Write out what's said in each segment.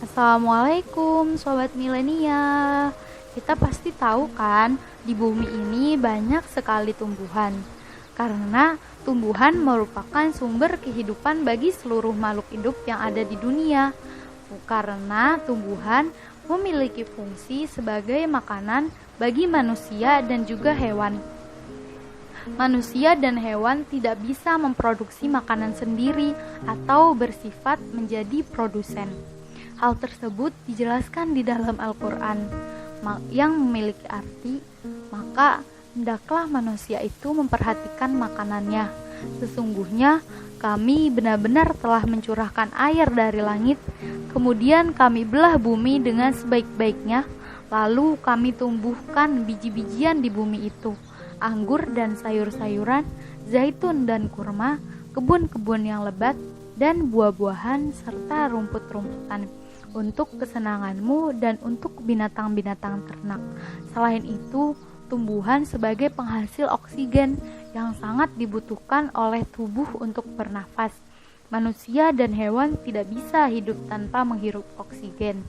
Assalamualaikum Sobat Milenia. Kita pasti tahu kan, di bumi ini banyak sekali tumbuhan. Karena tumbuhan merupakan sumber kehidupan bagi seluruh makhluk hidup yang ada di dunia. Karena tumbuhan memiliki fungsi sebagai makanan bagi manusia dan juga hewan. Manusia dan hewan tidak bisa memproduksi makanan sendiri atau bersifat menjadi produsen. Hal tersebut dijelaskan di dalam Al-Quran yang memiliki arti, maka hendaklah manusia itu memperhatikan makanannya. Sesungguhnya kami benar-benar telah mencurahkan air dari langit, kemudian kami belah bumi dengan sebaik-baiknya, lalu kami tumbuhkan biji-bijian di bumi itu, anggur dan sayur-sayuran, zaitun dan kurma, kebun-kebun yang lebat, dan buah-buahan serta rumput-rumputan untuk kesenanganmu dan untuk binatang-binatang ternak. Selain itu, tumbuhan sebagai penghasil oksigen yang sangat dibutuhkan oleh tubuh untuk bernafas. Manusia dan hewan tidak bisa hidup tanpa menghirup oksigen.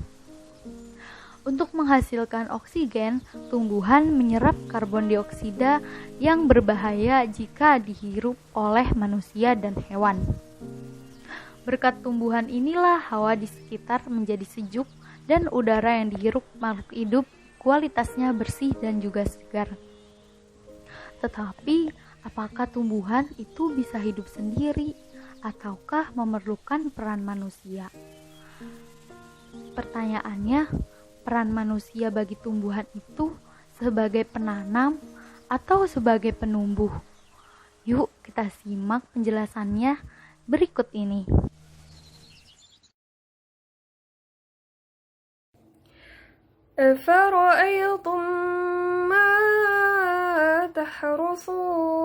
Untuk menghasilkan oksigen, tumbuhan menyerap karbon dioksida yang berbahaya jika dihirup oleh manusia dan hewan. Berkat tumbuhan inilah hawa di sekitar menjadi sejuk dan udara yang dihirup makhluk hidup kualitasnya bersih dan juga segar. Tetapi, apakah tumbuhan itu bisa hidup sendiri ataukah memerlukan peran manusia? Pertanyaannya, peran manusia bagi tumbuhan itu sebagai penanam atau sebagai penumbuh? Yuk kita simak penjelasannya berikut ini. أفرأيتم ما تحرثون.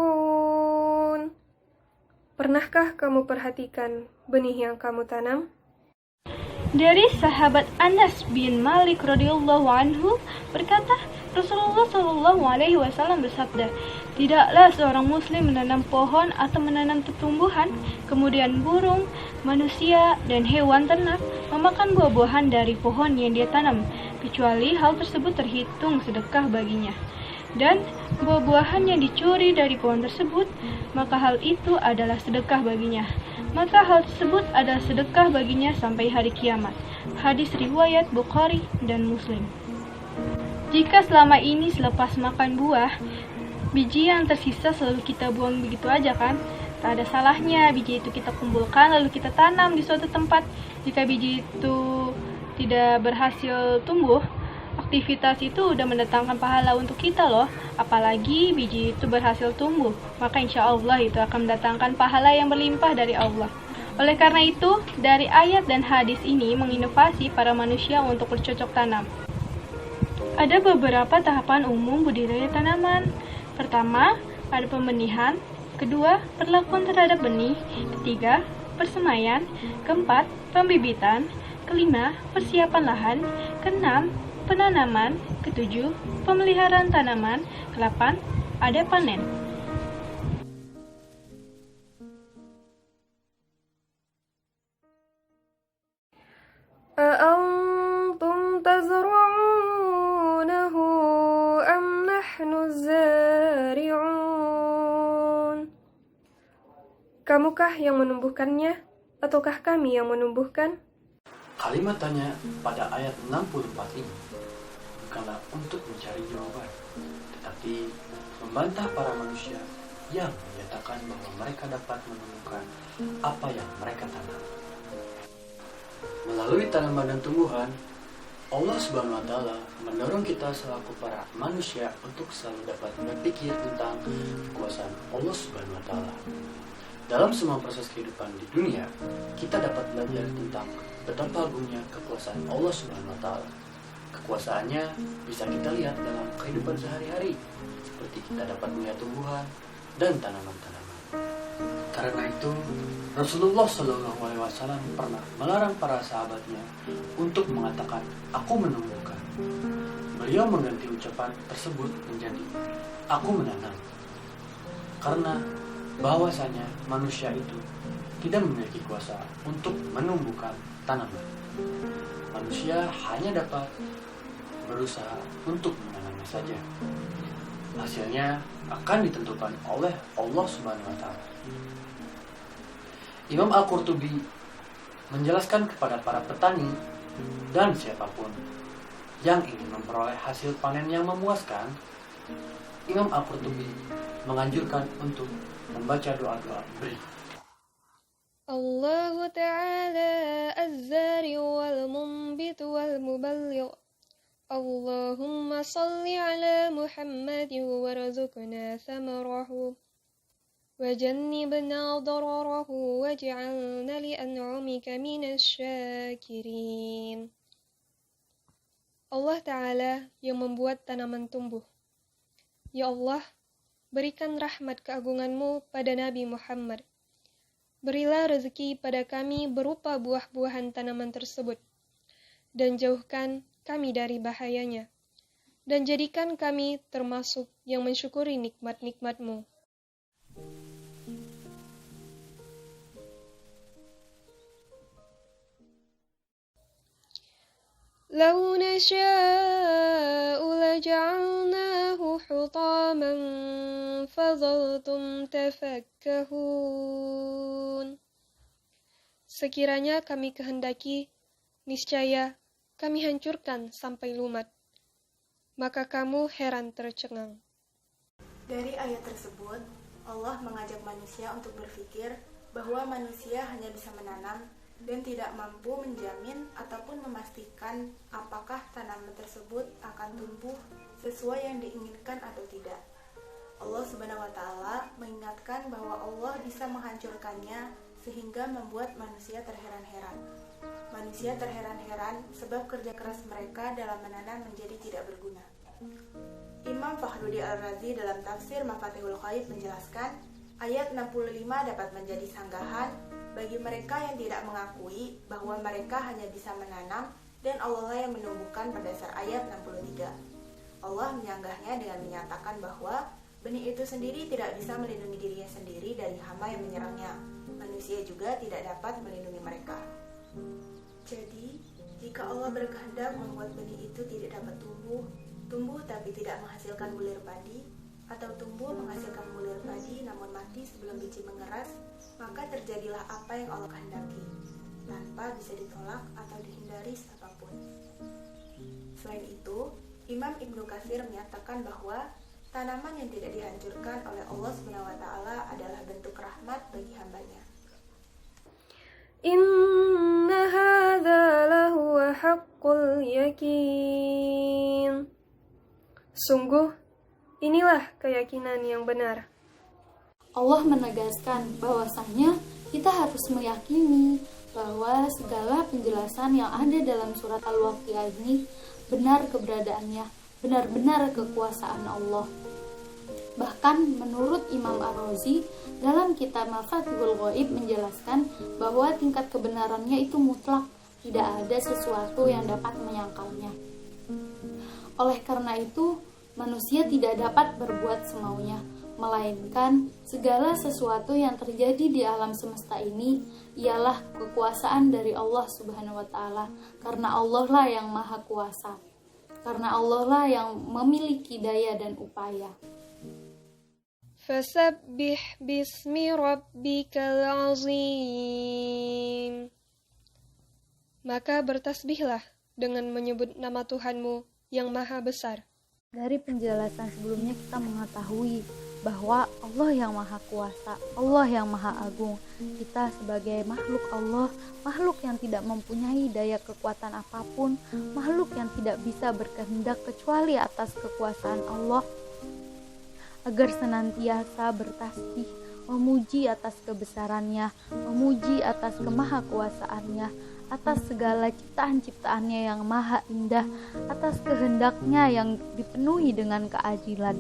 Pernahkah kamu perhatikan benih yang kamu tanam? Dari sahabat Anas bin Malik radhiyallahu anhu berkata, Rasulullah shallallahu alaihi wasallam bersabda, tidaklah seorang muslim menanam pohon atau menanam tumbuhan, kemudian burung, manusia, dan hewan ternak memakan buah-buahan dari pohon yang dia tanam, kecuali hal tersebut terhitung sedekah baginya. Dan buah-buahan yang dicuri dari pohon tersebut, maka hal itu adalah sedekah baginya. Maka hal tersebut adalah sedekah baginya sampai hari kiamat. Hadis riwayat Bukhari dan Muslim. Jika selama ini selepas makan buah, biji yang tersisa selalu kita buang begitu aja kan? Tak ada salahnya biji itu kita kumpulkan lalu kita tanam di suatu tempat. Jika biji itu tidak berhasil tumbuh, aktivitas itu udah mendatangkan pahala untuk kita loh. Apalagi biji itu berhasil tumbuh, maka insya Allah itu akan mendatangkan pahala yang berlimpah dari Allah. Oleh karena itu, dari ayat dan hadis ini menginovasi para manusia untuk bercocok tanam. Ada beberapa tahapan umum budidaya tanaman. Pertama, ada pembenihan. Kedua, perlakuan terhadap benih. Ketiga, persemaian. Keempat, pembibitan. Kelima, persiapan lahan. Keenam, penanaman. Ketujuh, pemeliharaan tanaman. Kedelapan, ada panen. أأنتم تزرعونه أم نحن الزارعون. Kamukah yang menumbuhkannya ataukah kami yang menumbuhkan? Kalimat tanya pada ayat 64 ini bukanlah untuk mencari jawaban, tetapi membantah para manusia yang menyatakan bahwa mereka dapat menemukan apa yang mereka tanam. Melalui tanaman dan tumbuhan, Allah Subhanahu wa Ta'ala mendorong kita selaku para manusia untuk selalu dapat berpikir tentang kekuasaan Allah Subhanahu wa Ta'ala. Dalam semua proses kehidupan di dunia, kita dapat belajar tentang betapa agungnya kekuasaan Allah Subhanahu wa Ta'ala. Kekuasaannya bisa kita lihat dalam kehidupan sehari-hari, seperti kita dapat melihat tumbuhan dan tanaman-tanaman. Karena itu, Rasulullah SAW pernah melarang para sahabatnya untuk mengatakan, "Aku menumbuhkan." Beliau mengganti ucapan tersebut menjadi, "Aku menanam." Karena bahwasanya manusia itu tidak memiliki kuasa untuk menumbuhkan tanaman. Manusia hanya dapat berusaha untuk menanamnya saja. Hasilnya akan ditentukan oleh Allah Subhanahu wa Ta'ala. Imam Al-Qurtubi menjelaskan kepada para petani dan siapapun yang ingin memperoleh hasil panen yang memuaskan, Imam Al-Qurtubi menganjurkan untuk membaca doa-doa berikut. Allah Ta'ala az-zari wal-munbit wal-muballigh. Allahumma salli ala Muhammad warzuqna thamarahu wajannibna dararahu waj'alna li'an'amika minas syakirin. Allah Ta'ala yang membuat tanaman tumbuh. Ya Allah, berikan rahmat keagunganmu pada Nabi Muhammad. Berilah rezeki pada kami berupa buah-buahan tanaman tersebut, dan jauhkan kami dari bahayanya, dan jadikan kami termasuk yang mensyukuri nikmat-nikmat-Mu. Lau nasha'u laja'alnahu hutaman fadhaltum tafakkahun. Sekiranya kami kehendaki, niscaya kami hancurkan sampai lumat, maka kamu heran tercengang. Dari ayat tersebut, Allah mengajak manusia untuk berpikir bahwa manusia hanya bisa menanam dan tidak mampu menjamin ataupun memastikan apakah tanaman tersebut akan tumbuh sesuai yang diinginkan atau tidak. Allah Subhanahu wa Ta'ala mengingatkan bahwa Allah bisa menghancurkannya sehingga membuat manusia terheran-heran. Manusia terheran-heran sebab kerja keras mereka dalam menanam menjadi tidak berguna. Imam Fakhruddin Ar-Razi dalam tafsir Mafatihul Ghaib menjelaskan, ayat 65 dapat menjadi sanggahan bagi mereka yang tidak mengakui bahwa mereka hanya bisa menanam dan Allah yang menumbuhkan berdasar ayat 63. Allah menyanggahnya dengan menyatakan bahwa benih itu sendiri tidak bisa melindungi dirinya sendiri dari hama yang menyerangnya. Manusia juga tidak dapat melindungi mereka. Jadi, jika Allah berkehendak membuat benih itu tidak dapat tumbuh tapi tidak menghasilkan bulir padi, atau tumbuh menghasilkan bulir padi namun mati sebelum biji mengeras, maka terjadilah apa yang Allah kehendaki, tanpa bisa ditolak atau dihindari siapapun. Selain itu, Imam Ibnu Katsir menyatakan bahwa tanaman yang tidak dihancurkan oleh Allah SWT adalah bentuk rahmat bagi hambanya. Inna hadza lahu haqqul yakin. Sungguh, inilah keyakinan yang benar. Allah menegaskan bahwasanya kita harus meyakini bahwa segala penjelasan yang ada dalam surat Al-Waqiah ini benar keberadaannya, benar-benar kekuasaan Allah. Bahkan menurut Imam Ar-Razi dalam kitab Mafatihul Ghaib menjelaskan bahwa tingkat kebenarannya itu mutlak, tidak ada sesuatu yang dapat menyangkalnya. Oleh karena itu, manusia tidak dapat berbuat semaunya, melainkan segala sesuatu yang terjadi di alam semesta ini ialah kekuasaan dari Allah Subhanahu wa Ta'ala, karena Allah lah yang maha kuasa, karena Allah lah yang memiliki daya dan upaya. Fasabbih bismi rabbikal azim. Maka bertasbihlah dengan menyebut nama Tuhanmu yang maha besar. Dari penjelasan sebelumnya kita mengetahui bahwa Allah yang maha kuasa, Allah yang maha agung. Kita sebagai makhluk Allah, makhluk yang tidak mempunyai daya kekuatan apapun, makhluk yang tidak bisa berkehendak kecuali atas kekuasaan Allah, agar senantiasa bertasbih, memuji atas kebesarannya, memuji atas kemahakuasaannya, atas segala ciptaan-ciptaannya yang maha indah, atas kehendaknya yang dipenuhi dengan keadilan.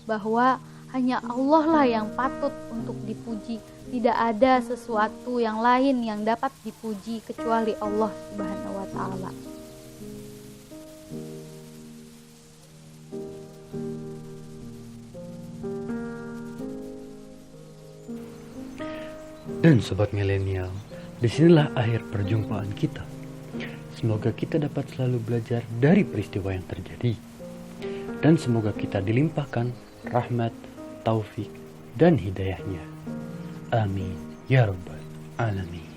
Bahwa hanya Allah lah yang patut untuk dipuji, tidak ada sesuatu yang lain yang dapat dipuji kecuali Allah Subhanahu wa Ta'ala. Dan sobat milenial, Disinilah akhir perjumpaan kita. Semoga kita dapat selalu belajar dari peristiwa yang terjadi. Dan semoga kita dilimpahkan rahmat, taufik, dan hidayahnya. Amin. Ya Rabbal Alamin.